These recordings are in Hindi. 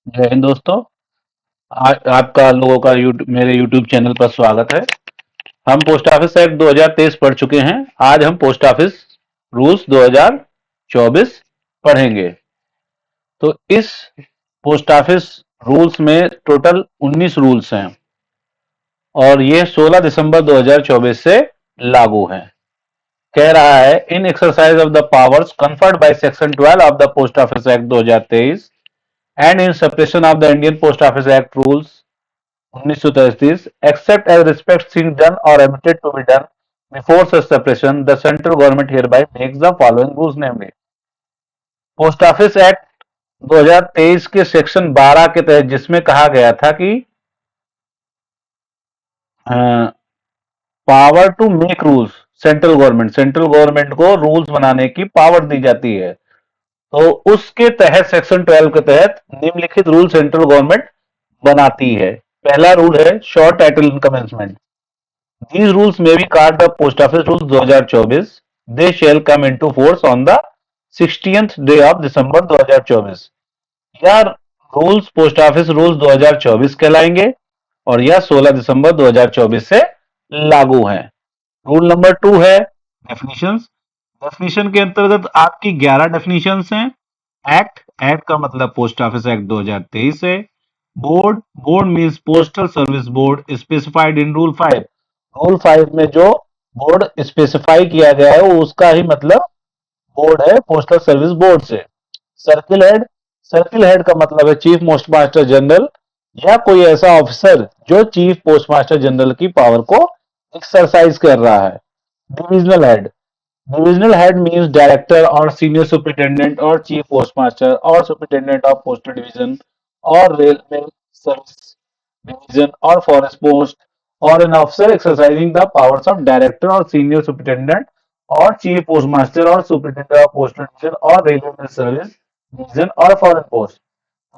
जय हिंद दोस्तों। आज आपका लोगों का मेरे यूट्यूब चैनल पर स्वागत है। हम पोस्ट ऑफिस एक्ट 2023 पढ़ चुके हैं। आज हम पोस्ट ऑफिस रूल्स 2024 पढ़ेंगे। तो इस पोस्ट ऑफिस रूल्स में टोटल 19 रूल्स हैं और ये 16 दिसंबर 2024 से लागू हैं। कह रहा है, in exercise of the powers conferred by section 12 of the post office act 2023 and in separation of the Indian post office act rules 1933, except as respects things done or omitted to be done before such separation, the central government hereby makes the following rules, namely post office act 2023 के सेक्शन 12 के तहत, जिसमें कहा गया था कि power to make rules, central government को रूल्स बनाने की पावर दी जाती है। तो उसके तहत सेक्शन 12 के तहत निम्नलिखित रूल सेंट्रल गवर्नमेंट बनाती है। पहला रूल है short title and commencement. These rules may be called the Post Office Rules 2024. They shall come into force on the 60th day of December 2024. यह रूल्स पोस्ट ऑफिस रूल्स 2024 कहलाएंगे और यह 16 दिसंबर 2024 से लागू हैं। रूल नंबर 2 है डेफिनेशंस। डेफिनेशन के अंतर्गत आपकी 11 डेफिनेशंस हैं। एक्ट का मतलब पोस्ट ऑफिस एक्ट 2023 है। Board means postal service board specified in rule 5 में जो बोर्ड स्पेसिफाई किया गया है वो उसका ही मतलब बोर्ड है, पोस्टल सर्विस बोर्ड से। सर्किल हेड का मतलब है चीफ पोस्ट मास्टर जनरल या कोई ऐसा ऑफिसर जो चीफ पोस्ट मास्टर जनरल की पावर को एक्सरसाइज कर रहा है। डिविजनल हेड मींस डायरेक्टर और सीनियर सुपरिटेंडेंट और चीफ पोस्ट मास्टर और सुपरिटेंडेंट ऑफ पोस्टल डिवीजन और रेलवे सर्विस डिवीजन और फॉरेस्ट पोस्ट और an officer exercising the powers of director और सीनियर सुपरिटेंडेंट और चीफ पोस्ट मास्टर और सुपरिटेंडेंट ऑफ पोस्टल डिवीजन और रेलवे सर्विस डिवीजन और फॉरेन पोस्ट।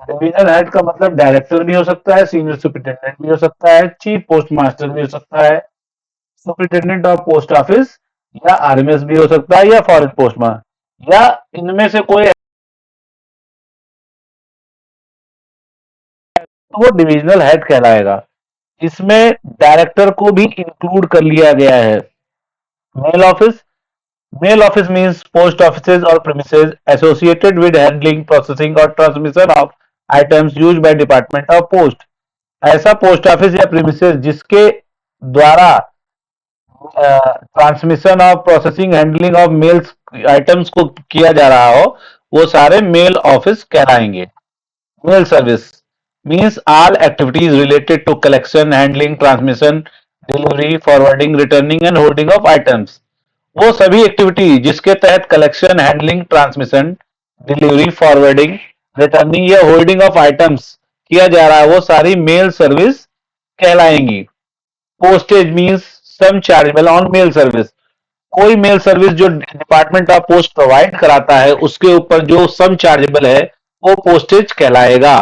डिवीजनल हेड का मतलब डायरेक्टर भी हो सकता है, सीनियर सुपरिटेंडेंट भी हो सकता है, चीफ पोस्ट मास्टर भी हो सकता है, सुपरिटेंडेंट ऑफ पोस्ट ऑफिस या आरएमएस भी हो सकता है या फॉरेन पोस्ट में, या इनमें से कोई, तो वो डिविजनल हेड कहलाएगा। इसमें डायरेक्टर को भी इंक्लूड कर लिया गया है। Mail office mail office means post offices और premises associated with handling, processing और transmission of items used by department of post. ऐसा पोस्ट ऑफिस या प्रीमिसेस जिसके द्वारा transmission of, processing, handling of mails items को किया जा रहा हो, वो सारे मेल ऑफिस कहलाएंगे। Mail service means all activities related to collection, handling, transmission, delivery, forwarding, returning and holding of items. वो सभी एक्टिविटी जिसके तहत collection, handling, transmission, delivery, forwarding, returning या होल्डिंग ऑफ आइटम्स किया जा रहा है, वो सारी मेल सर्विस कहलाएंगी। Postage means sum chargeable on mail service. कोई मेल सर्विस जो डिपार्टमेंट ऑफ पोस्ट प्रोवाइड कराता है उसके ऊपर जो सम चार्जेबल है वो पोस्टेज कहलाएगा।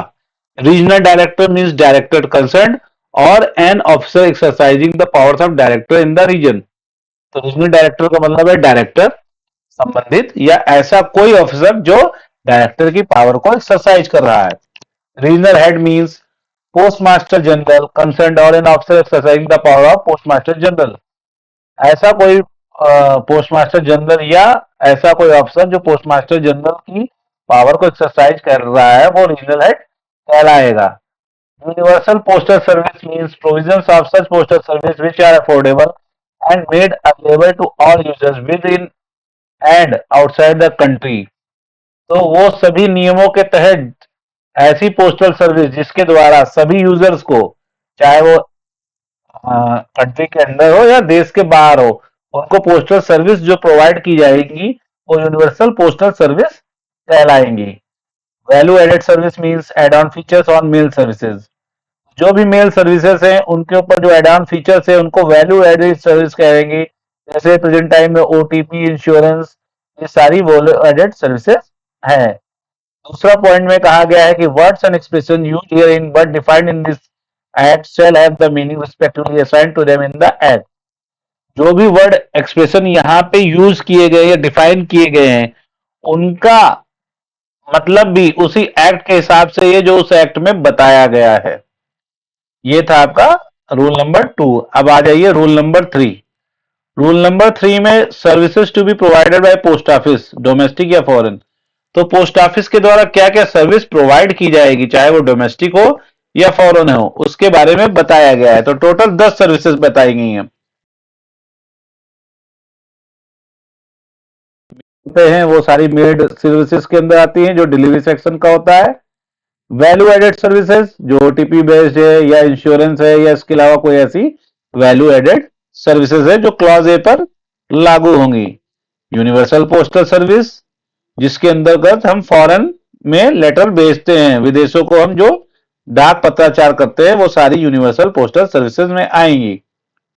Regional director means director concerned or an officer exercising the powers of director in the region. तो रीजनल डायरेक्टर का मतलब है डायरेक्टर संबंधित या ऐसा कोई ऑफिसर जो डायरेक्टर की पावर को एक्सरसाइज कर रहा है। Regional head means post master general concerned or an officer exercising the power of post master general. ऐसा कोई पोस्ट मास्टर जनरल या ऐसा कोई अफसर जो पोस्ट मास्टर जनरल की पावर को एक्सरसाइज कर रहा है वो रीजनल हेड कहलाएगा। Universal postal service means provisions of such postal service which are affordable and made available to all users within and outside the country. तो वो सभी नियमों के तहत ऐसी पोस्टल सर्विस जिसके द्वारा सभी यूजर्स को, चाहे वो कंट्री के अंदर हो या देश के बाहर हो, उनको पोस्टल सर्विस जो प्रोवाइड की जाएगी वो यूनिवर्सल पोस्टल सर्विस कहलाएंगी। Value added service means add on features on mail services. जो भी मेल सर्विसेज हैं उनके ऊपर जो एड ऑन फीचर्स है उनको वैल्यू एडेड सर्विस कहेंगे। जैसे प्रेजेंट टाइम में ओटीपी, इंश्योरेंस, ये सारी वैल्यू एडेड सर्विसेज हैं। दूसरा पॉइंट में कहा गया है कि words and expression used here in but defined in this act shall have the meaning respectively assigned to them in the act। जो भी वर्ड एक्सप्रेशन यहाँ पे यूज किए गए या डिफाइन किए गए हैं उनका मतलब भी उसी एक्ट के हिसाब से ये जो उस एक्ट में बताया गया है। ये था आपका रूल नंबर 2। अब आ जाइए रूल नंबर 3। रूल नंबर 3 में services to be provided by post office, domestic या फॉरेन। तो पोस्ट ऑफिस के द्वारा क्या क्या सर्विस प्रोवाइड की जाएगी, चाहे वो डोमेस्टिक हो या फॉरेन हो, उसके बारे में बताया गया है। तो टोटल 10 सर्विसेज बताई गई हैं। हैं वो सारी मेड सर्विसेज के अंदर आती हैं, जो डिलीवरी सेक्शन का होता है। वैल्यू एडेड सर्विसेज जो ओटीपी बेस्ड है या इंश्योरेंस है या इसके अलावा कोई ऐसी वैल्यू एडेड सर्विसेज है जो क्लॉज ए पर लागू होंगी। यूनिवर्सल पोस्टल सर्विस जिसके अंतर्गत हम फॉरेन में लेटर भेजते हैं, विदेशों को हम जो डाक पत्राचार करते हैं, वो सारी यूनिवर्सल पोस्टल सर्विसेज में आएंगी।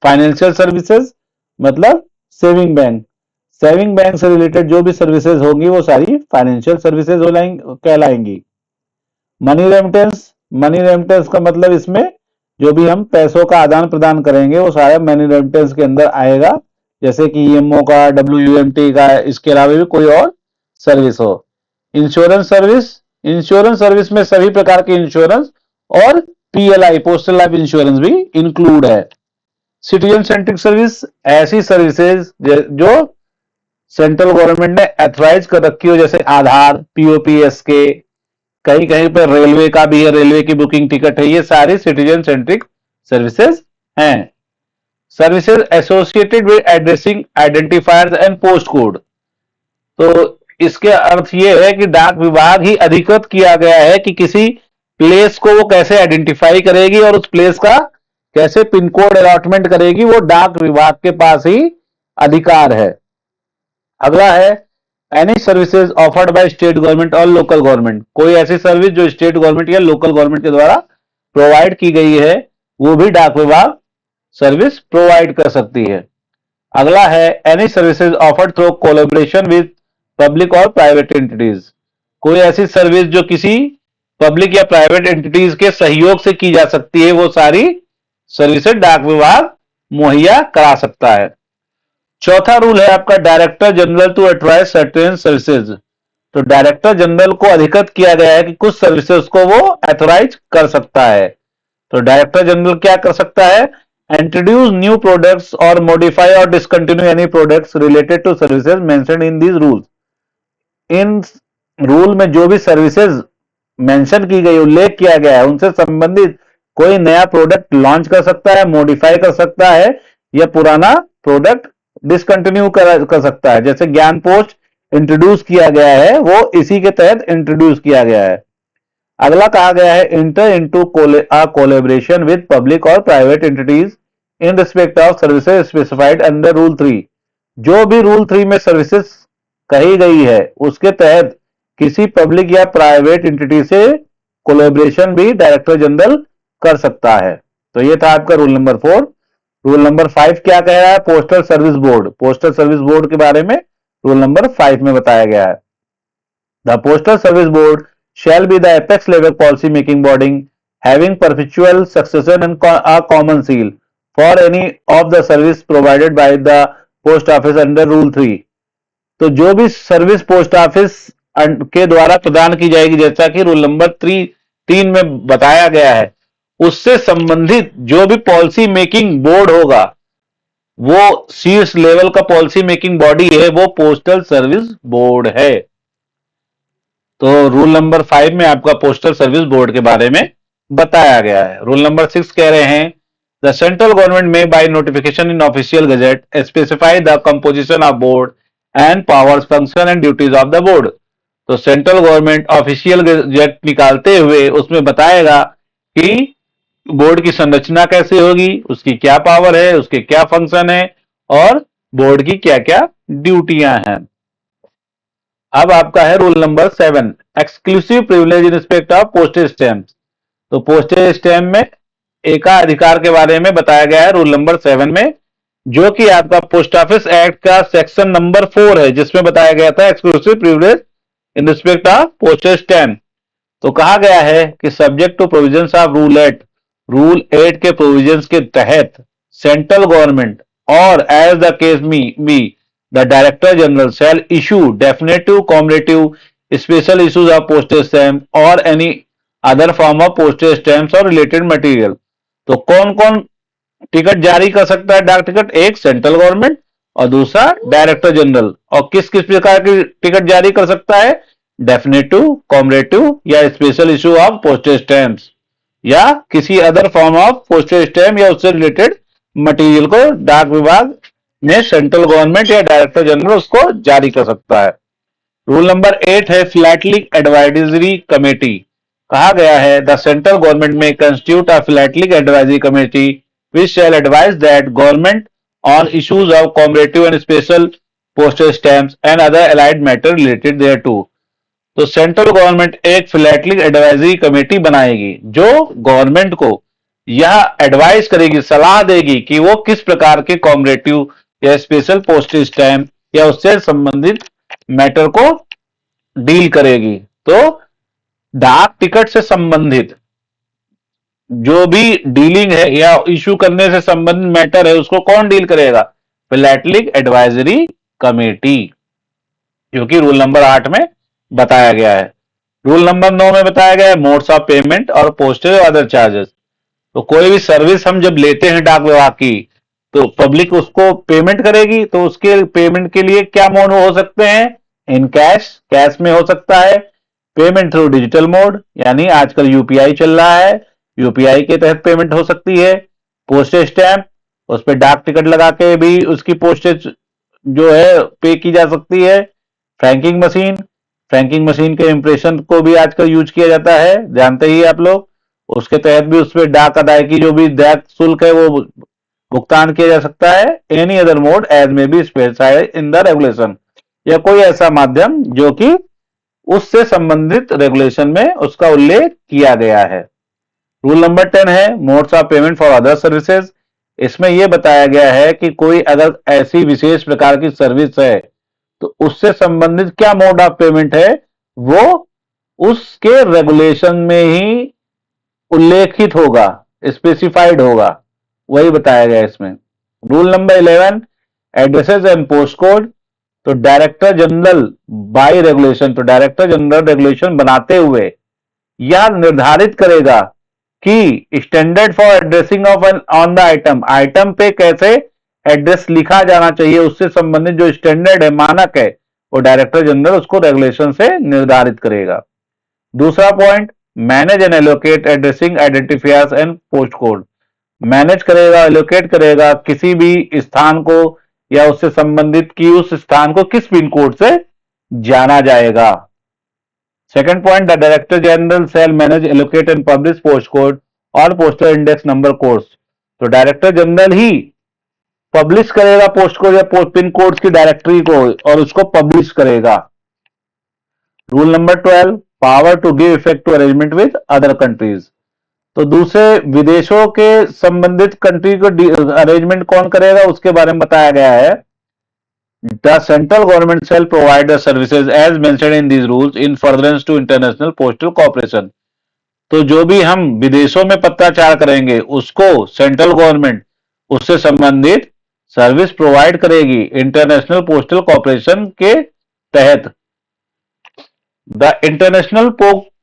फाइनेंशियल सर्विसेज मतलब सेविंग बैंक, सेविंग बैंक से रिलेटेड जो भी सर्विसेज होंगी वो सारी फाइनेंशियल सर्विसेज कहलाएंगी। मनी रेमिटेंस, मनी रेमिटेंस का मतलब इसमें जो भी हम पैसों का आदान प्रदान करेंगे वो सारा मनी रेमिटेंस के अंदर आएगा, जैसे कि ईएमओ का, डब्ल्यूयूएमटी का, इसके अलावा भी कोई और सर्विस हो। इंश्योरेंस सर्विस, इंश्योरेंस सर्विस में सभी प्रकार के इंश्योरेंस और पीएलआई, पोस्टल लाइफ इंश्योरेंस भी इंक्लूड है। सिटीजन सेंट्रिक सर्विस ऐसी सर्विसेज जो सेंट्रल गवर्नमेंट ने एथराइज कर रखी हो, जैसे आधार, पीओपीएस के, कहीं कहीं पर रेलवे का भी है, रेलवे की बुकिंग टिकट है, ये सारी सिटीजन सेंट्रिक सर्विसेज हैं। Services associated with addressing identifiers and post code. तो इसके अर्थ ये है कि डाक विभाग ही अधिकृत किया गया है कि किसी प्लेस को वो कैसे आइडेंटिफाई करेगी और उस प्लेस का कैसे पिन कोड अलॉटमेंट करेगी, वो डाक विभाग के पास ही अधिकार है। अगला है any services offered by state government और लोकल गवर्नमेंट। कोई ऐसी सर्विस जो स्टेट गवर्नमेंट या लोकल गवर्नमेंट के द्वारा प्रोवाइड की गई है, वो भी डाक विभाग सर्विस प्रोवाइड कर सकती है। अगला है any services offered through collaboration with public और प्राइवेट एंटिटीज। कोई ऐसी सर्विस जो किसी पब्लिक या प्राइवेट एंटिटीज के सहयोग से की जा सकती है, वो सारी सर्विसेज डाक विभाग मुहैया करा सकता है। चौथा रूल है आपका director general to authorise certain services. तो डायरेक्टर जनरल को अधिकृत किया गया है कि कुछ सर्विसेज को वो अथॉराइज कर सकता है। तो डायरेक्टर जनरल क्या कर सकता है, इंट्रोड्यूस न्यू प्रोडक्ट्स और मॉडिफाई और discontinue any products related to services mentioned in these rules. इन रूल में जो भी सर्विसेज मेंशन की गई, उल्लेख किया गया है, उनसे संबंधित कोई नया प्रोडक्ट लॉन्च कर सकता है, मॉडिफाई कर सकता है, या पुराना प्रोडक्ट डिसकंटिन्यू कर सकता है। जैसे ज्ञान पोस्ट इंट्रोड्यूस किया गया है, वो इसी के तहत इंट्रोड्यूस किया गया है। अगला कहा गया है enter into collaboration with public और private entities in respect of services specified under rule 3। जो भी रूल 3 में सर्विसेज कही गई है उसके तहत किसी पब्लिक या प्राइवेट एंटिटी से कोलैबोरेशन भी डायरेक्टर जनरल कर सकता है। तो ये था आपका रूल नंबर 4। रूल नंबर 5 क्या कह रहा है, postal service board. Postal service board के बारे में रूल नंबर 5 में बताया गया है। The postal service board shall be the apex level policy making body having perpetual succession and a common seal for any of the service provided by the post office under rule 3। तो जो भी सर्विस पोस्ट ऑफिस के द्वारा प्रदान की जाएगी, जैसा कि रूल नंबर 3 में बताया गया है, उससे संबंधित जो भी पॉलिसी मेकिंग बोर्ड होगा, वो शीर्ष लेवल का पॉलिसी मेकिंग बॉडी है, वो पोस्टल सर्विस बोर्ड है। तो रूल नंबर 5 में आपका पोस्टल सर्विस बोर्ड के बारे में बताया गया है। रूल नंबर 6 कह रहे हैं the central government may by notification in official gazette specify the composition of board and powers, function and duties of the board. तो सेंट्रल गवर्नमेंट ऑफिशियल गजेट निकालते हुए उसमें बताएगा कि बोर्ड की संरचना कैसे होगी, उसकी क्या पावर है, उसके क्या फंक्शन है और बोर्ड की क्या क्या ड्यूटियां हैं। अब आपका है rule number 7 exclusive privilege in respect of postage stamp. तो पोस्टेज स्टैम्प में एकाधिकार के बारे में बताया गया है रूल नंबर 7 में, जो कि आपका पोस्ट ऑफिस एक्ट का सेक्शन नंबर 4 है, जिसमें बताया गया था exclusive privilege in respect of postage stamp. तो कहा गया है कि subject to provisions of rule 8 के प्रोविजंस के तहत सेंट्रल गवर्नमेंट और as the case be the director general shall issue definitive, cumulative special issues of postage stamp or any other form of postage stamps or related material। तो कौन कौन टिकट जारी कर सकता है डाक टिकट? एक सेंट्रल गवर्नमेंट और दूसरा डायरेक्टर जनरल। और किस किस प्रकार की टिकट जारी कर सकता है? डेफिनेटिव, कॉमरेटिव या special issue of postage stamps या किसी other form of postage stamp या उससे रिलेटेड मटेरियल को डाक विभाग में सेंट्रल गवर्नमेंट या डायरेक्टर जनरल उसको जारी कर सकता है। रूल नंबर 8 है फिलैटलिक एडवाइजरी कमेटी। कहा गया है the central government may constitute a philatelic advisory committee which shall advise that government on issues of commemorative and special postage stamps and other allied matter related thereto। तो सेंट्रल गवर्नमेंट एक फिलैटलिक एडवाइजरी कमेटी बनाएगी जो गवर्नमेंट को यह एडवाइस करेगी, सलाह देगी कि वो किस प्रकार के कॉमरेटिव या स्पेशल पोस्टेज स्टैम्प या उससे संबंधित मैटर को डील करेगी। तो डाक टिकट से संबंधित जो भी डीलिंग है या इशू करने से संबंधित मैटर है उसको कौन डील करेगा? फिलैटलिक एडवाइजरी कमेटी, जो कि रूल नंबर 8 में बताया गया है। रूल नंबर 9 में बताया गया है मोड्स ऑफ पेमेंट और पोस्टेज और अदर चार्जेस। तो कोई भी सर्विस हम जब लेते हैं डाक विभाग की तो पब्लिक उसको पेमेंट करेगी, तो उसके पेमेंट के लिए क्या मोड हो सकते हैं? इन कैश, कैश में हो सकता है। पेमेंट थ्रू डिजिटल मोड, यानी आजकल यूपीआई चल रहा है, यूपीआई के तहत पेमेंट हो सकती है। पोस्टेज स्टैम्प, उस पर डाक टिकट लगा के भी उसकी पोस्टेज जो है पे की जा सकती है। फ्रैंकिंग मशीन, फ्रैंकिंग मशीन के इंप्रेशन को भी आजकल यूज किया जाता है, जानते ही आप लोग। उसके तहत भी उस पर डाक अदायगी जो भी डाक शुल्क है वो भुगतान किया जा सकता है। एनी अदर मोड एज में be specified in the regulation, या कोई ऐसा माध्यम जो कि उससे संबंधित रेगुलेशन में उसका उल्लेख किया गया है। रूल नंबर 10 है modes of payment for other services. इसमें यह बताया गया है कि कोई अगर ऐसी विशेष प्रकार की सर्विस है तो उससे संबंधित क्या मोड ऑफ पेमेंट है वो उसके रेगुलेशन में ही उल्लेखित होगा, स्पेसिफाइड होगा, वही बताया गया इसमें। Rule number 11 addresses and post code. तो डायरेक्टर जनरल बाय रेगुलेशन, तो डायरेक्टर जनरल रेगुलेशन बनाते हुए यह निर्धारित करेगा कि standard for addressing of an on the item, item पे कैसे एड्रेस लिखा जाना चाहिए, उससे संबंधित जो स्टैंडर्ड है, मानक है, वो डायरेक्टर जनरल उसको रेगुलेशन से निर्धारित करेगा। दूसरा point, manage and allocate addressing identifiers and post code. Manage करेगा, एलोकेट करेगा किसी भी स्थान को या उससे संबंधित कि उस स्थान को किस पिन कोड से जाना जाएगा। Second point, the director general shall manage allocate and publish post code और पोस्टल इंडेक्स नंबर कोड्स। तो डायरेक्टर जनरल ही पब्लिश करेगा पोस्ट कोड या पिन कोड्स की डायरेक्टरी को और उसको पब्लिश करेगा। Rule number 12, power to give effect to arrangement with other countries. तो दूसरे विदेशों के संबंधित कंट्री को अरेंजमेंट कौन करेगा उसके बारे में बताया गया है। The central government shall provide the services as mentioned in these rules in furtherance to international postal cooperation। तो जो भी हम विदेशों में पत्राचार करेंगे उसको सेंट्रल गवर्नमेंट उससे संबंधित सर्विस प्रोवाइड करेगी इंटरनेशनल पोस्टल कॉर्पोरेशन के तहत। The international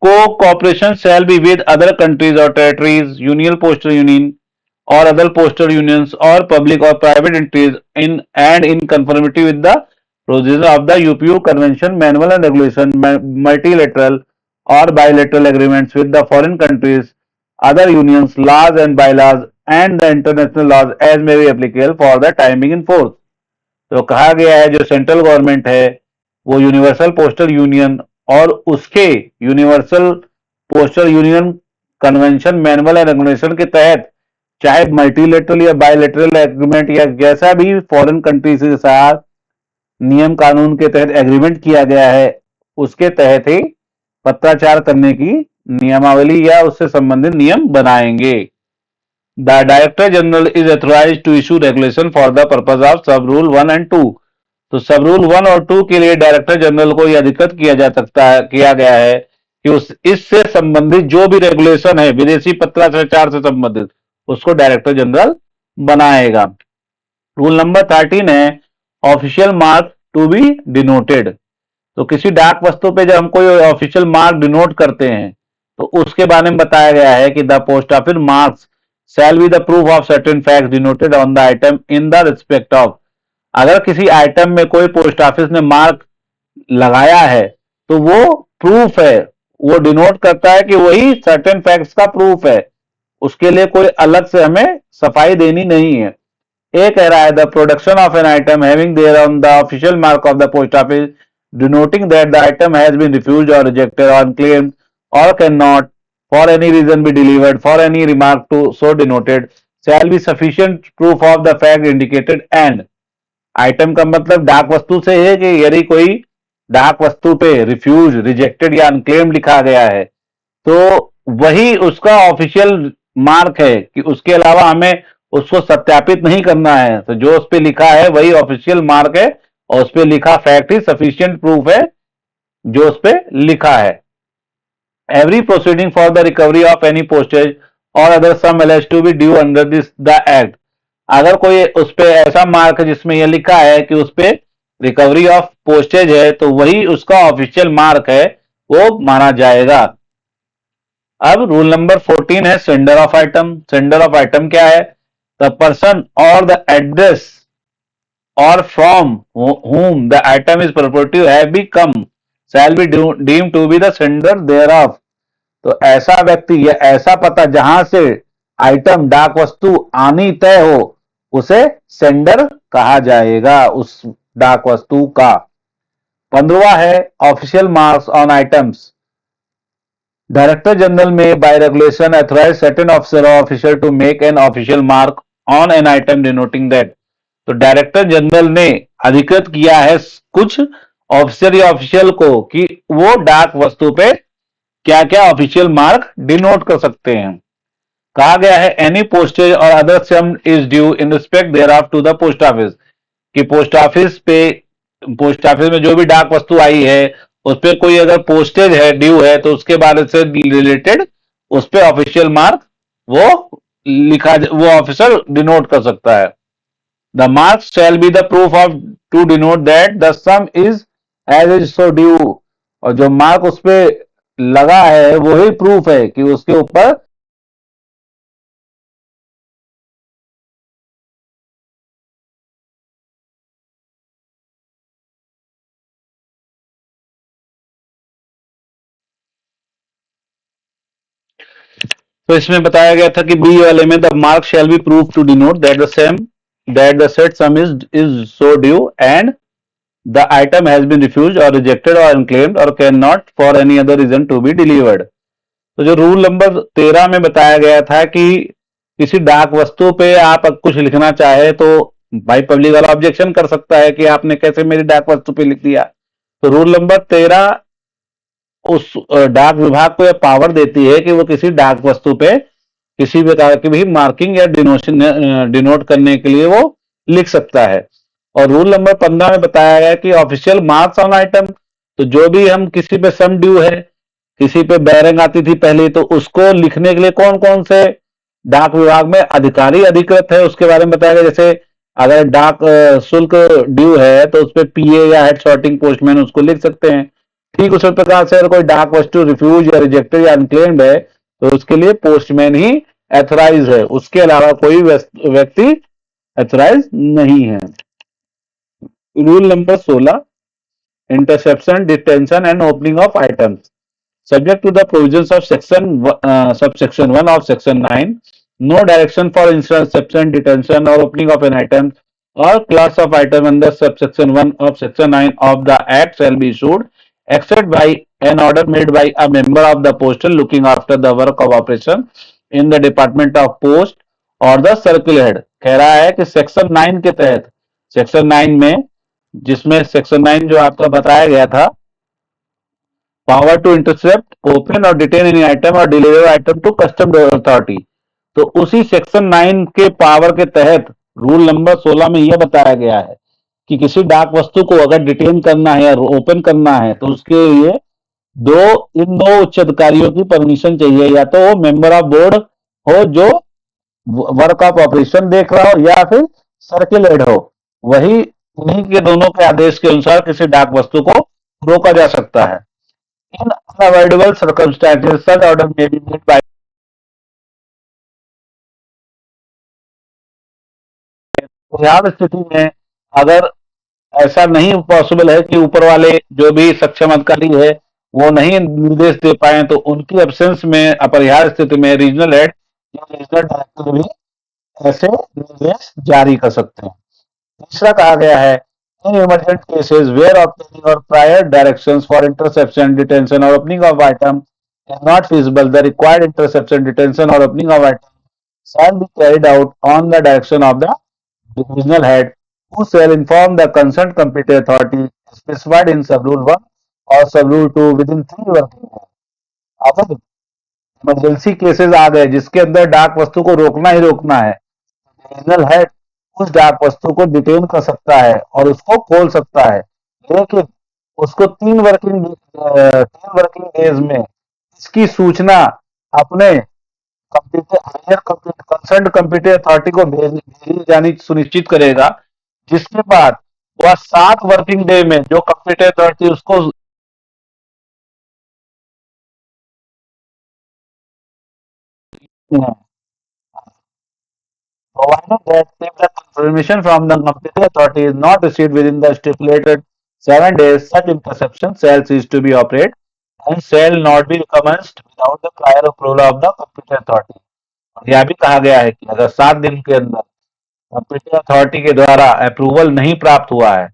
cooperation shall be with other countries or territories, union postal union or other postal unions or public or private entities in conformity with the provisions of the UPU Convention, Manual and Regulation, multilateral or bilateral agreements with the foreign countries, other unions, laws and bylaws and the international laws as may be applicable for the time being in force। तो कहा गया है जो सेंट्रल गवर्नमेंट है वो यूनिवर्सल पोस्टल यूनियन और उसके universal postal union convention, manual and regulation के तहत चाहे मल्टीलेटरल या बायलेटरल एग्रीमेंट या जैसा भी फॉरेन कंट्रीज के साथ नियम कानून के तहत एग्रीमेंट किया गया है उसके तहत ही पत्राचार करने की नियमावली या उससे संबंधित नियम बनाएंगे। The director general is authorised to issue regulation for the purpose of sub rule 1 and 2। तो सब रूल 1 और 2 के लिए डायरेक्टर जनरल को यह अधिकृत किया जा सकता है, किया गया है कि इससे संबंधित जो भी रेगुलेशन है विदेशी पत्राचार से संबंधित उसको डायरेक्टर जनरल बनाएगा। रूल नंबर 13 है official mark to be denoted. तो किसी डाक वस्तु पे जब हम कोई ऑफिशियल मार्क डिनोट करते हैं तो उसके बारे में बताया गया है कि the post office marks shall be the proof of certain fact denoted on the item in the respect of. अगर किसी आइटम में कोई पोस्ट ऑफिस ने मार्क लगाया है तो वो प्रूफ है, वो डिनोट करता है कि वही सर्टेन फैक्ट्स का प्रूफ है, उसके लिए कोई अलग से हमें सफाई देनी नहीं है। ए कह रहा है the production of an atom having their on the official mark of the post office denoting that the item has been refused or rejected or unclaimed or cannot for any reason be delivered for any remark to so denoted shall be sufficient proof of the fact indicated and item का मतलब डाक वस्तु से है कि यदि कोई डाक वस्तु पे रिफ्यूज रिजेक्टेड या अनक्लेम लिखा गया है तो वही उसका ऑफिशियल मार्क है, कि उसके अलावा हमें उसको सत्यापित नहीं करना है। तो जो उस पे लिखा है वही ऑफिशियल मार्क है और उस पे लिखा फैक्ट ही सफिशिएंट प्रूफ है जो उस पे लिखा है। Every proceeding for the recovery of any postage और other sum alleged to be due under this the act. अगर कोई उस पे ऐसा मार्क है जिसमें यह लिखा है कि उस पे रिकवरी ऑफ पोस्टेज है तो वही उसका ऑफिशियल मार्क है, वो माना जाएगा। अब रूल नंबर 14 है sender of item. Sender of item क्या है? द पर्सन और the address or from whom the item is purported to have become shall be deemed to be the sender thereof। तो ऐसा व्यक्ति या ऐसा पता जहां से आइटम डाक वस्तु आनी तय हो उसे सेंडर कहा जाएगा, उस डाक वस्तु का। 15वां है official marks on items. Director general may by regulation authorise certain officer or official to make an official mark on an item denoting that. तो डायरेक्टर जनरल ने अधिकृत किया है कुछ ऑफिसर या ऑफिशियल को कि वो डाक वस्तु पे क्या क्या ऑफिशियल मार्क डिनोट कर सकते हैं। कहा गया है एनी पोस्टेज और other sum is due in respect thereof to the post office, कि पोस्ट ऑफिस में जो भी डाक वस्तु आई है उस पर कोई अगर पोस्टेज है ड्यू है तो उसके बारे से रिलेटेड उस पर ऑफिशियल मार्क वो वो ऑफिसर डिनोट कर सकता है। The marks shall be the proof of to denote that the sum is as is so due। और जो मार्क उस पे लगा है वही प्रूफ है कि उसके ऊपर तो इसमें बताया गया था कि बी वाले में the mark shall be proof to denote that the set sum is so due and the item has been refused और रिजेक्टेड और अनक्लेम्ड और cannot for any other reason to be delivered. तो जो रूल नंबर 13 में बताया गया था कि किसी डाक वस्तु पे आप कुछ लिखना चाहे तो भाई पब्लिक वाला ऑब्जेक्शन कर सकता है कि आपने कैसे मेरी डाक वस्तु पे लिख दिया। तो रूल नंबर 13 उस डाक विभाग को यह पावर देती है कि वो किसी डाक वस्तु पे किसी प्रकार की भी मार्किंग या डिनोट करने के लिए वो लिख सकता है। और रूल नंबर 15 में बताया गया कि ऑफिशियल मार्क्स ऑन आइटम, तो जो भी हम किसी पे सम ड्यू है, किसी पे बैरिंग आती थी पहले, तो उसको लिखने के लिए कौन कौन से डाक विभाग में अधिकारी अधिकृत है उसके बारे में बताया गया। जैसे अगर डाक शुल्क ड्यू है तो उस पर पीए या हेड सॉर्टिंग पोस्टमैन उसको लिख सकते हैं। ठीक उसी प्रकार से अगर कोई डाक वस्तु रिफ्यूज या रिजेक्टेड या अनक्लेम्ड है तो उसके लिए पोस्टमैन ही एथोराइज है, उसके अलावा कोई व्यक्ति एथोराइज नहीं है। Rule number 16 interception detention and opening of items. Subject to the provisions of subsection 1 of section 9, no direction for interception, detention or opening of an item or class of item under subsection 1 of section 9 of the Act shall be issued except by an order made by a member of the postal looking after the work of operation in the Department of Post or the Circle Head। कह रहा है कि सेक्शन 9 के तहत, सेक्शन 9 में, जिसमें सेक्शन 9 जो आपका बताया गया था, पावर टू इंटरसेप्ट, ओपन और डिटेन एनी आइटम और deliver item to custom authority, तो उसी सेक्शन 9 के पावर के तहत रूल नंबर 16 में यह बताया गया है कि किसी डाक वस्तु को अगर डिटेन करना है या ओपन करना है तो उसके लिए इन दो उच्च अधिकारियों की परमिशन चाहिए, या तो वो मेंबर ऑफ बोर्ड हो जो वर्क ऑफ ऑपरेशन देख रहा हो या फिर सर्किल हेड हो, वही उन्हीं के दोनों के आदेश के अनुसार किसी डाक वस्तु को रोका जा सकता है। इन अनअवॉइडेबल सर्कमस्टेंसेस सच ऑर्डर में बी मेड बाय। हर स्थिति में अगर ऐसा नहीं पॉसिबल है कि ऊपर वाले जो भी सक्षम अधिकारी है वो नहीं निर्देश दे पाए, तो उनकी एब्सेंस में अपरिहार्य स्थिति में रीजनल हेड या रीजनल डायरेक्टर भी ऐसे निर्देश जारी कर सकते हैं। तीसरा कहा गया है, in emergent cases where obtaining or prior directions for interception detention or opening of item is not feasible, the required interception, detention, or opening of item shall be carried out on the direction of the divisional head, who shall inform the concerned competent authority specified in sub-rule 1 or sub-rule 2 within 3 working days. अगर इमरजेंसी केसेस आ गए जिसके अंदर डाक वस्तु को रोकना ही रोकना है, डिविजनल हेड उस डाक वस्तु को डिटेन कर सकता है और उसको खोल सकता है, लेकिन उसको 3 वर्किंग डेज में इसकी सूचना अपने हायर कंसर्न कंप्यूटर अथॉरिटी को भेजी जानी सुनिश्चित करेगा, जिसके बाद वह 7 वर्किंग डे में जो कंप्यूटर अथॉरिटी उसको provided that if the confirmation from the competent authority is not received within the stipulated 7 days, such interception shall cease to be operated and shall not be recommenced without the prior approval of the competent authority. और यह भी कहा गया है कि अगर 7 दिन के अंदर कंप्यूटर अथॉरिटी के द्वारा अप्रूवल नहीं प्राप्त हुआ है,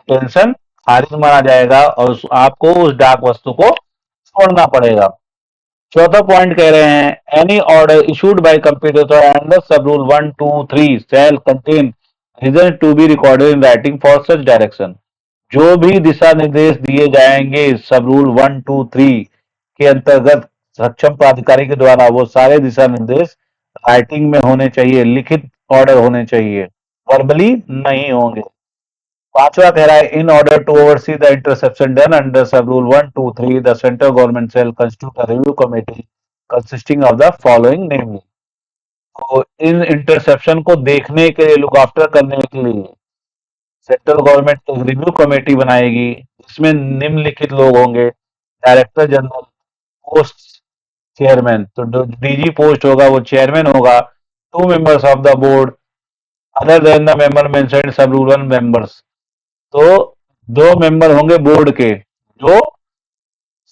टेंशन खारिज माना जाएगा और आपको उस डाक वस्तु को छोड़ना पड़ेगा। चौथा पॉइंट कह रहे हैं, any order issued by computer under sub rule 1, 2, 3 shall contain reason to be recorded in writing for such direction. जो भी दिशा निर्देश दिए जाएंगे सब रूल 1, 2, 3 के अंतर्गत सक्षम प्राधिकारी के द्वारा, वो सारे दिशा निर्देश राइटिंग में होने चाहिए, लिखित ऑर्डर होने चाहिए, वर्बली नहीं होंगे। पांचवा कह रहा है, in order to oversee the interception done under sub rule 1, 2, 3 the central government shall constitute a review committee consisting of the following namely. तो इन इंटरसेप्शन को देखने के लिए, लुक आफ्टर करने के लिए सेंट्रल गवर्नमेंट एक रिव्यू कमेटी बनाएगी, जिसमें निम्नलिखित लोग होंगे, डायरेक्टर जनरल, पोस्ट चेयरमैन, तो जो डीजी पोस्ट होगा वो चेयरमैन होगा, 2 members of the board other than the member mentioned सब रूल 1 मेंबर्स। तो 2 मेंबर होंगे बोर्ड के, जो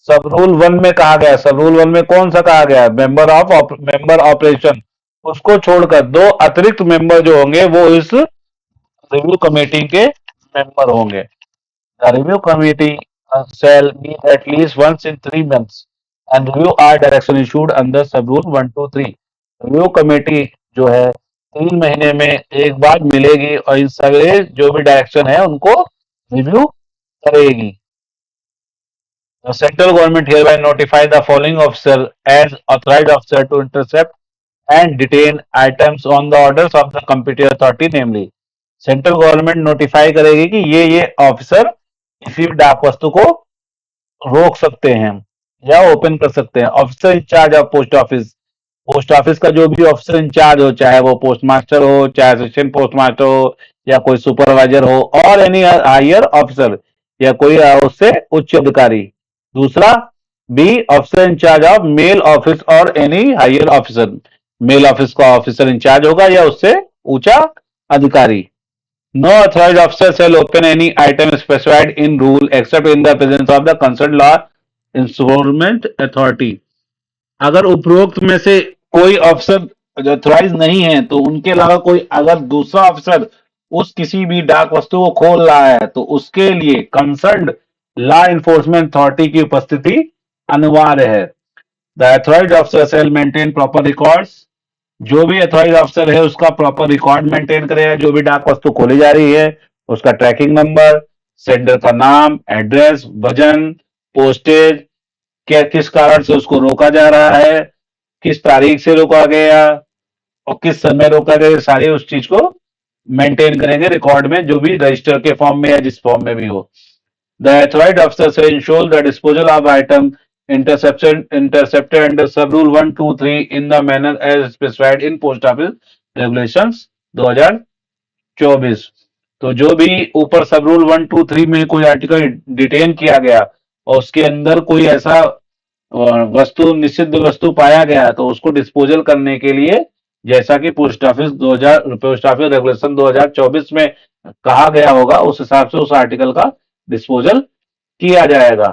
सब रूल 1 में कहा गया। सब रूल 1 में कौन सा कहा गया? Member operation. उसको छोड़कर 2 अतिरिक्त मेंबर जो होंगे वो इस रिव्यू कमेटी के मेंबर होंगे। The review committee shall meet at least once in 3 months and review our direction issued under sub rule 1, 2, 3। Review committee जो है 3 महीने में एक बार मिलेगी और इन सभी जो भी डायरेक्शन है उनको रिव्यू करेगी। The central government hereby notify the following officer as authorized officer to intercept and detain items on the orders of the competent authority, namely central government notify करेगी कि ये ऑफिसर किसी डाक वस्तु को रोक सकते हैं या ओपन कर सकते हैं। Officer in charge of post office, post office का जो भी ऑफिसर इंचार्ज हो, चाहे वो पोस्ट मास्टर हो, चाहे असिस्टेंट पोस्ट मास्टर हो, या कोई सुपरवाइजर हो, और एनी हायर ऑफिसर, या कोई उससे उच्च अधिकारी। दूसरा, B officer in charge of mail office or any higher officer, mail office का ऑफिसर इंचार्ज होगा या उससे ऊंचा अधिकारी। No authorised officer shall open any item specified in rule except in the presence of the concerned law enforcement authority। अगर उपरोक्त में से कोई अफसर ऑथराइज नहीं है तो उनके अलावा कोई अगर दूसरा अफसर उस किसी भी डाक वस्तु को खोल रहा है तो उसके लिए कंसर्न्ड लॉ इन्फोर्समेंट अथॉरिटी की उपस्थिति अनिवार्य है। The authorised officer shell maintain proper records. जो भी अथॉराइज्ड ऑफिसर है उसका प्रॉपर रिकॉर्ड मेंटेन करेगा। जो भी डाक वस्तु खोली जा रही है उसका ट्रैकिंग नंबर, सेंडर का नाम, एड्रेस, वजन, पोस्टेज, क्या किस कारण से उसको रोका जा रहा है, किस तारीख से रोका गया और किस समय रोका गया, सारी उस चीज को मेंटेन करेंगे रिकॉर्ड में, जो भी रजिस्टर के फॉर्म में या जिस फॉर्म में भी हो। द अथॉराइज्ड ऑफिसर से ensure the disposal of item intercepted under sub rule 1, 2, 3 in the manner as specified in post office regulations 2024। तो जो भी ऊपर सब रूल 1, 2, 3 में कोई आर्टिकल डिटेन किया गया और उसके अंदर कोई ऐसा वस्तु निषिद्ध वस्तु पाया गया तो उसको डिस्पोजल करने के लिए जैसा कि पोस्ट ऑफिस रेगुलेशन 2024 में कहा गया होगा उस हिसाब से उस आर्टिकल का डिस्पोजल किया जाएगा।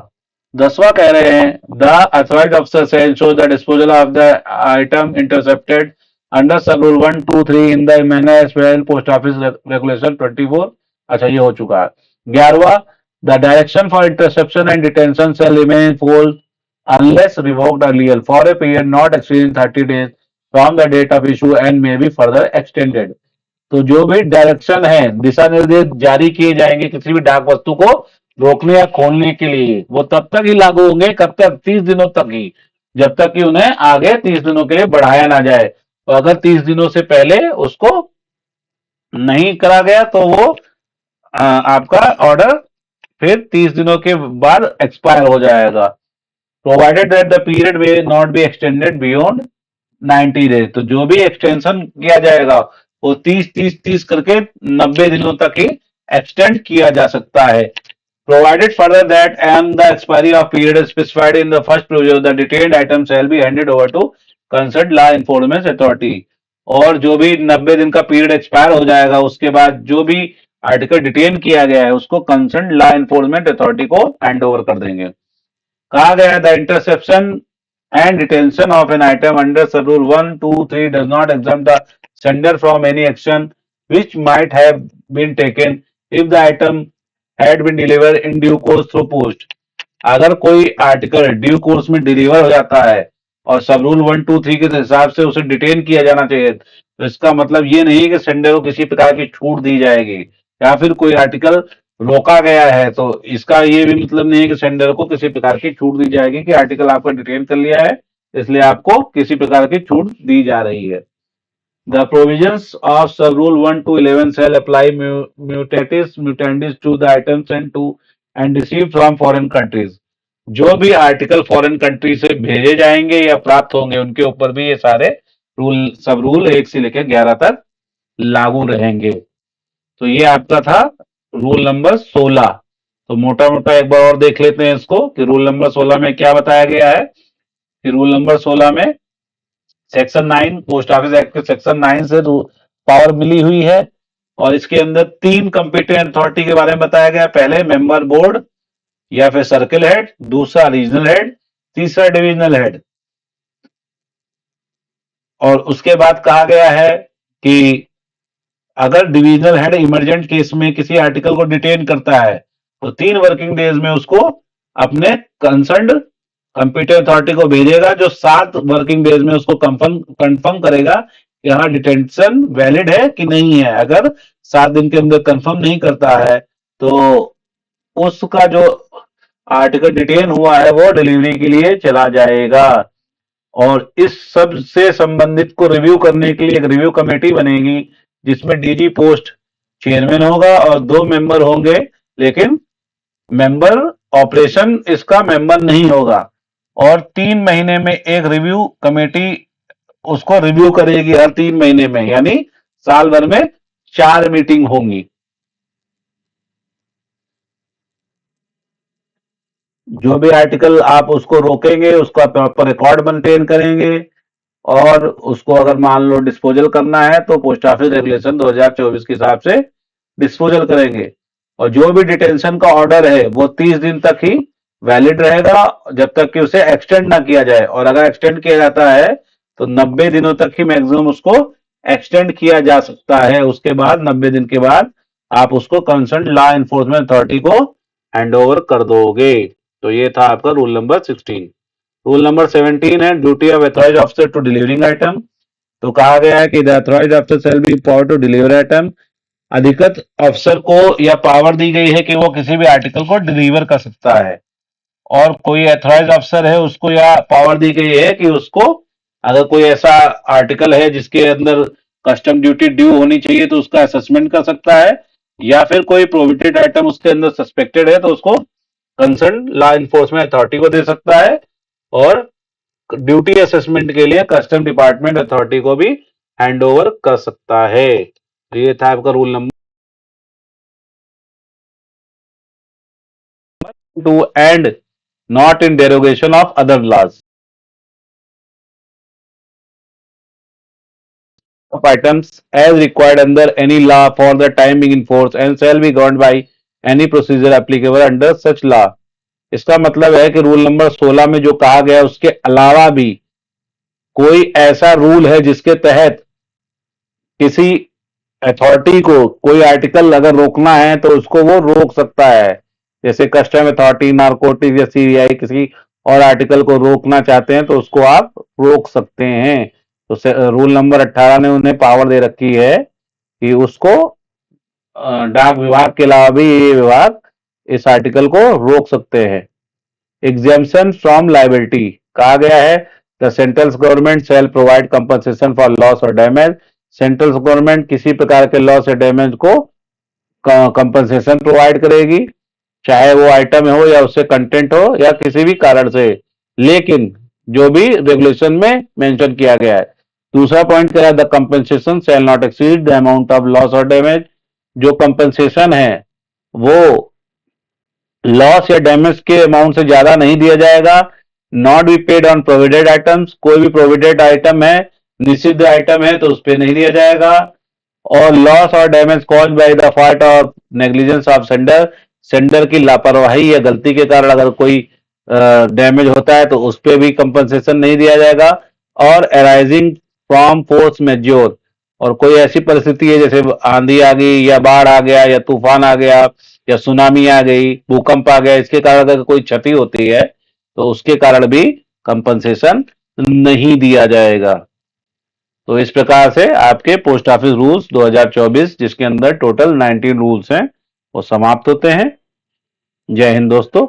10वां कह रहे हैं द अथॉराइज्ड अफसर shall ensure the disposal of the item intercepted under sub rule 1, 2, 3 in the manner as well post office regulation 24। अच्छा ये हो चुका है। 11वां the direction for interception and detention shall remain full unless revoked earlier for a period not exceeding 30 days from the date of issue and may be further extended। तो जो भी डायरेक्शन है दिशा निर्देश जारी किए जाएंगे किसी भी डाक वस्तु को रोकने या खोलने के लिए वो तब तक ही लागू होंगे कब तक 30 दिनों तक ही जब तक कि उन्हें आगे 30 दिनों के लिए बढ़ाया ना जाए और अगर 30 दिनों से पहले उसको नहीं करा गया तो वो आपका ऑर्डर फिर 30 दिनों के बाद एक्सपायर हो जाएगा। Provided that the period way not be extended beyond 90 days. तो जो भी एक्सटेंशन किया जाएगा वो 30 30 30 करके 90 दिनों तक ही एक्सटेंड किया जा सकता है। Provided further that and the expiry of period specified in the first provision the detained item shall be handed over to concern law enforcement authority. और जो भी 90 दिन का पीरियड एक्सपायर हो जाएगा उसके बाद जो भी आर्टिकल डिटेन किया गया है उसको कंसर्न लॉ एनफोर्समेंट अथॉरिटी को हैंड ओवर कर देंगे। कहा गया the interception and detention of an item under sub rule 1, 2, 3 does not exempt the sender from any action which might have been taken if the item had been delivered in due course through post। अगर कोई आर्टिकल ड्यू कोर्स में डिलीवर हो जाता है और सब रूल 1, 2, 3 के हिसाब से उसे डिटेन किया जाना चाहिए तो इसका मतलब ये नहीं कि सेंडर को किसी प्रकार की छूट दी जाएगी या फिर कोई आर्टिकल रोका गया है तो इसका ये भी मतलब नहीं है कि सेंडर को किसी प्रकार की छूट दी जाएगी कि आर्टिकल आपका डिटेन कर लिया है इसलिए आपको किसी प्रकार की छूट दी जा रही है। The provisions of sub rule 1 to 11 shall apply mutatis mutandis to the items sent to and received from foreign countries। जो भी आर्टिकल फॉरेन कंट्री से भेजे जाएंगे या प्राप्त होंगे उनके ऊपर भी ये सारे रूल सब रूल 1 से लेकर 11 तक लागू रहेंगे। तो ये आपका था रूल नंबर 16। तो मोटा मोटा एक बार और देख लेते हैं इसको कि रूल नंबर 16 में क्या बताया गया है कि रूल नंबर 16 में सेक्शन 9 पोस्ट ऑफिस एक्ट के सेक्शन 9 से पावर मिली हुई है और इसके अंदर 3 कंपिटेंट अथॉरिटी के बारे में बताया गया। पहले मेंबर बोर्ड या फिर सर्किल हेड, दूसरा रीजनल हेड, तीसरा डिविजनल हेड। और उसके बाद कहा गया है कि अगर डिविजनल हेड इमरजेंट केस में किसी आर्टिकल को डिटेन करता है तो 3 वर्किंग डेज में उसको अपने कंसर्न्ड कंप्यूटर अथॉरिटी को भेजेगा जो 7 वर्किंग डेज में उसको कंफर्म करेगा कि हाँ डिटेंशन वैलिड है कि नहीं है। अगर 7 दिन के अंदर कंफर्म नहीं करता है तो उसका जो आर्टिकल डिटेन हुआ है वो डिलीवरी के लिए चला जाएगा। और इस सब से संबंधित को रिव्यू करने के लिए एक रिव्यू कमेटी बनेगी जिसमें डीजी पोस्ट चेयरमैन होगा और 2 मेंबर होंगे लेकिन मेंबर ऑपरेशन इसका मेंबर नहीं होगा। और 3 महीने में एक रिव्यू कमेटी उसको रिव्यू करेगी हर 3 महीने में यानी साल भर में 4 मीटिंग होंगी। जो भी आर्टिकल आप उसको रोकेंगे उसका प्रॉपर रिकॉर्ड मेंटेन करेंगे और उसको अगर मान लो डिस्पोजल करना है तो पोस्ट ऑफिस रेगुलेशन 2024 के हिसाब से डिस्पोजल करेंगे। और जो भी डिटेंशन का ऑर्डर है वो 30 दिन तक ही वैलिड रहेगा जब तक कि उसे एक्सटेंड ना किया जाए और अगर एक्सटेंड किया जाता है तो 90 दिनों तक ही मैक्सिमम उसको एक्सटेंड किया जा सकता है। उसके बाद 90 दिन के बाद आप उसको कंसर्न लॉ एनफोर्समेंट अथॉरिटी को हैंड ओवर कर दोगे। तो ये था आपका रूल नंबर 16। रूल नंबर 17 है duty of authorised officer to delivering item. तो कहा गया है कि the authorised officer shall be power to deliver item. अधिकृत अफसर को यह पावर दी गई है कि वो किसी भी आर्टिकल को डिलीवर कर सकता है और कोई अथॉराइज्ड अफसर है उसको यह पावर दी गई है कि उसको अगर कोई ऐसा आर्टिकल है जिसके अंदर कस्टम ड्यूटी ड्यू होनी चाहिए तो उसका असेसमेंट कर सकता है या फिर कोई प्रोहिबिटेड आइटम उसके अंदर सस्पेक्टेड है तो उसको कंसर्न लॉ इन्फोर्समेंट अथॉरिटी को दे सकता है और ड्यूटी असेसमेंट के लिए कस्टम डिपार्टमेंट अथॉरिटी को भी हैंड ओवर कर सकता है। तो ये था आपका rule number to and not in derogation of other laws of items as required under any law for the time being in force and shall be governed by any procedure applicable under such law। इसका मतलब है कि रूल नंबर 16 में जो कहा गया है उसके अलावा भी कोई ऐसा रूल है जिसके तहत किसी अथॉरिटी को कोई आर्टिकल अगर रोकना है तो उसको वो रोक सकता है। जैसे कस्टम अथॉरिटी, नारकोटिक्स या सीबीआई किसी और आर्टिकल को रोकना चाहते हैं तो उसको आप रोक सकते हैं। तो रूल नंबर 18 ने उन्हें पावर दे रखी है कि उसको डाक विभाग के अलावा भी ये विभाग इस आर्टिकल को रोक सकते हैं। एग्जेम्पशन फ्रॉम लाइबिलिटी कहा गया है the central government shell provide compensation for loss और डैमेज। सेंट्रल गवर्नमेंट किसी प्रकार के लॉस या डैमेज को कंपनसेशन प्रोवाइड करेगी, चाहे वो आइटम हो या उससे कंटेंट हो या किसी भी कारण से, लेकिन जो भी रेगुलेशन में मेंशन किया गया है। दूसरा पॉइंट क्या है the compensation shall not exceed the amount of loss और डैमेज। जो कंपनसेशन है वो लॉस या डैमेज के अमाउंट से ज्यादा नहीं दिया जाएगा। Not be paid on provided items, कोई भी प्रोविडेड आइटम है, निषिद्ध आइटम है तो उस पर नहीं दिया जाएगा। और लॉस और damage cause by the fault और नेग्लिजेंस ऑफ सेंडर, सेंडर की लापरवाही या गलती के कारण अगर कोई डैमेज होता है तो उस पर भी कंपनसेशन नहीं दिया जाएगा। और अराइजिंग फ्रॉम फोर्स मेज्योर, और कोई ऐसी परिस्थिति है जैसे आंधी आ गई या बाढ़ आ गया या तूफान आ गया या सुनामी आ गई, भूकंप आ गया, इसके कारण अगर कोई क्षति होती है तो उसके कारण भी कंपनसेशन नहीं दिया जाएगा। तो इस प्रकार से आपके पोस्ट ऑफिस रूल्स 2024 जिसके अंदर टोटल 19 रूल्स हैं वो समाप्त होते हैं। जय हिंद दोस्तों।